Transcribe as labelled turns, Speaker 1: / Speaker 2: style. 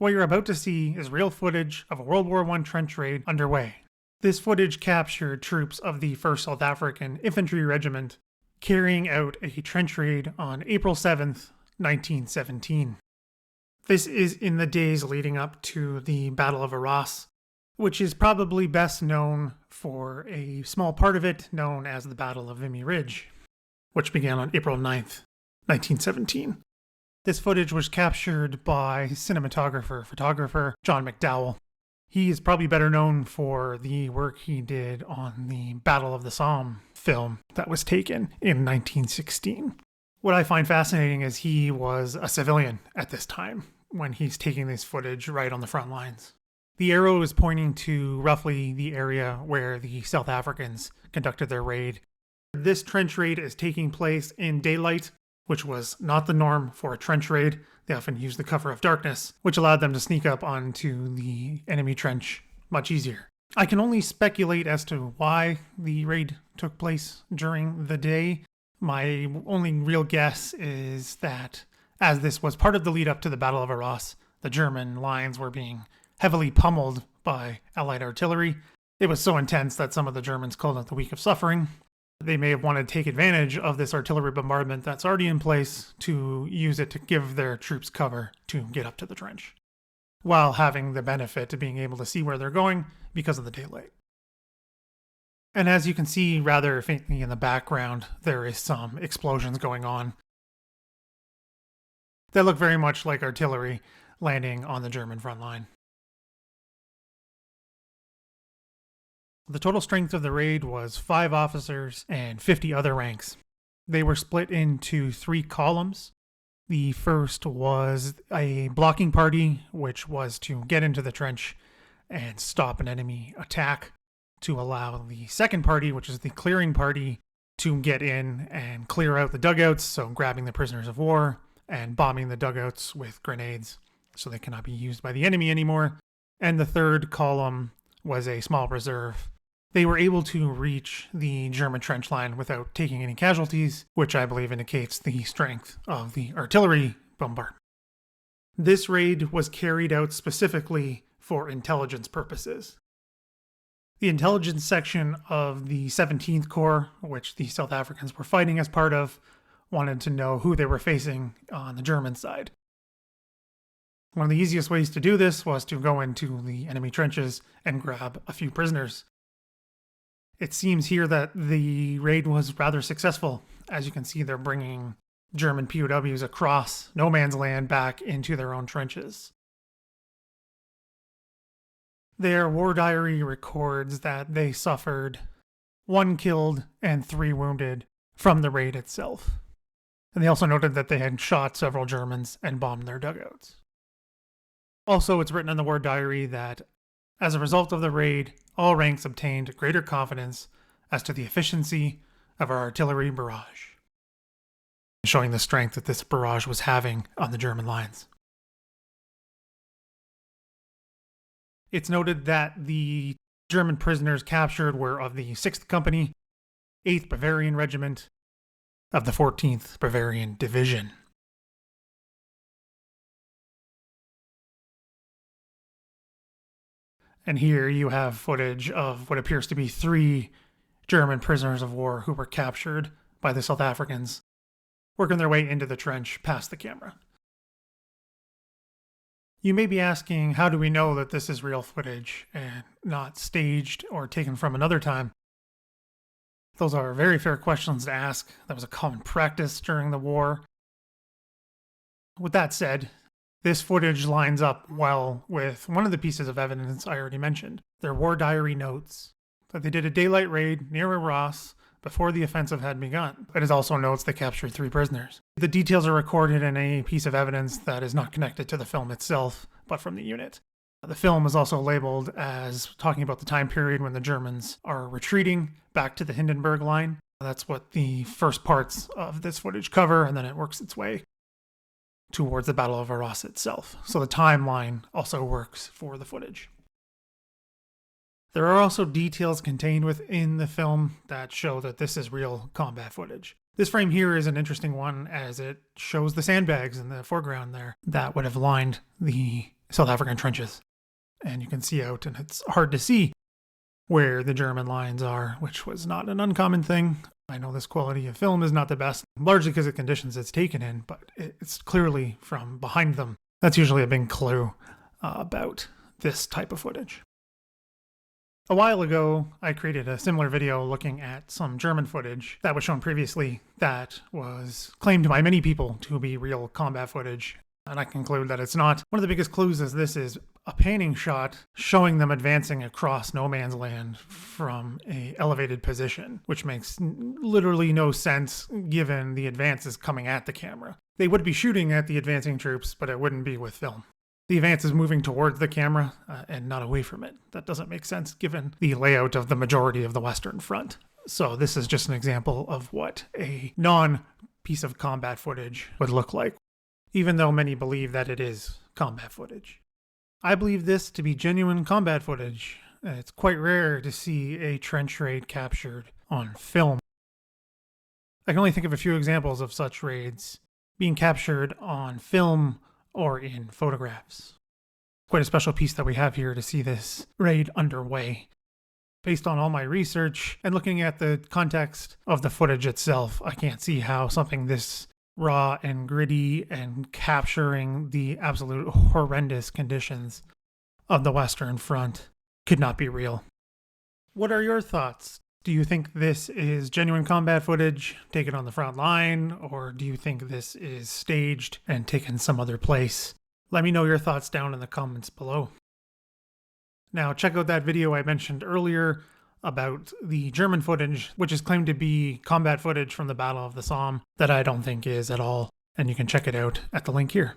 Speaker 1: What you're about to see is real footage of a World War I trench raid underway. This footage captured troops of the 1st South African Infantry Regiment carrying out a trench raid on April 7th, 1917. This is in the days leading up to the Battle of Arras, which is probably best known for a small part of it known as the Battle of Vimy Ridge, which began on April 9th, 1917. This footage was captured by photographer John McDowell. He is probably better known for the work he did on the Battle of the Somme film that was taken in 1916. What I find fascinating is he was a civilian at this time when he's taking this footage right on the front lines. The arrow is pointing to roughly the area where the South Africans conducted their raid. This trench raid is taking place in daylight, which was not the norm for a trench raid. They often used the cover of darkness, which allowed them to sneak up onto the enemy trench much easier. I can only speculate as to why the raid took place during the day. My only real guess is that as this was part of the lead up to the Battle of Arras, the German lines were being heavily pummeled by Allied artillery. It was so intense that some of the Germans called it the Week of Suffering. They may have wanted to take advantage of this artillery bombardment that's already in place to use it to give their troops cover to get up to the trench, while having the benefit of being able to see where they're going because of the daylight. And as you can see rather faintly in the background, there is some explosions going on that look very much like artillery landing on the German front line. The total strength of the raid was 5 officers and 50 other ranks. They were split into 3 columns. The first was a blocking party, which was to get into the trench and stop an enemy attack, to allow the second party, which is the clearing party, to get in and clear out the dugouts, so grabbing the prisoners of war and bombing the dugouts with grenades so they cannot be used by the enemy anymore. And the third column was a small reserve. They were able to reach the German trench line without taking any casualties, which I believe indicates the strength of the artillery bombardment. This raid was carried out specifically for intelligence purposes. The intelligence section of the 17th Corps, which the South Africans were fighting as part of, wanted to know who they were facing on the German side. One of the easiest ways to do this was to go into the enemy trenches and grab a few prisoners. It seems here that the raid was rather successful. As you can see, they're bringing German POWs across no man's land back into their own trenches. Their war diary records that they suffered 1 killed and 3 wounded from the raid itself. And they also noted that they had shot several Germans and bombed their dugouts. Also, it's written in the war diary that as a result of the raid, all ranks obtained greater confidence as to the efficiency of our artillery barrage, showing the strength that this barrage was having on the German lines. It's noted that the German prisoners captured were of the 6th Company, 8th Bavarian Regiment, of the 14th Bavarian Division. And here you have footage of what appears to be 3 German prisoners of war who were captured by the South Africans, working their way into the trench past the camera. You may be asking, how do we know that this is real footage and not staged or taken from another time? Those are very fair questions to ask. That was a common practice during the war. With that said, this footage lines up well with one of the pieces of evidence I already mentioned. Their war diary notes that they did a daylight raid near Arras before the offensive had begun. It also notes they captured 3 prisoners. The details are recorded in a piece of evidence that is not connected to the film itself, but from the unit. The film is also labeled as talking about the time period when the Germans are retreating back to the Hindenburg Line. That's what the first parts of this footage cover, and then it works its way towards the Battle of Arras itself. So the timeline also works for the footage. There are also details contained within the film that show that this is real combat footage. This frame here is an interesting one as it shows the sandbags in the foreground there that would have lined the South African trenches. And you can see out, and it's hard to see where the German lines are, which was not an uncommon thing. I know this quality of film is not the best, largely because of conditions it's taken in, but it's clearly from behind them. That's usually a big clue about this type of footage. A while ago, I created a similar video looking at some German footage that was shown previously that was claimed by many people to be real combat footage, and I conclude that it's not. One of the biggest clues is this is a panning shot showing them advancing across no man's land from an elevated position, which makes literally no sense given the advances coming at the camera. They would be shooting at the advancing troops, but it wouldn't be with film. The advance is moving towards the camera and not away from it. That doesn't make sense given the layout of the majority of the Western Front. So this is just an example of what a non-piece of combat footage would look like, even though many believe that it is combat footage. I believe this to be genuine combat footage. It's quite rare to see a trench raid captured on film. I can only think of a few examples of such raids being captured on film or in photographs. Quite a special piece that we have here to see this raid underway. Based on all my research and looking at the context of the footage itself, I can't see how something this raw and gritty and capturing the absolute horrendous conditions of the Western Front could not be real. What are your thoughts? Do you think this is genuine combat footage taken on the front line, or do you think this is staged and taken some other place? Let me know your thoughts down in the comments below. Now check out that video I mentioned earlier about the German footage, which is claimed to be combat footage from the Battle of the Somme, that I don't think is at all, and you can check it out at the link here.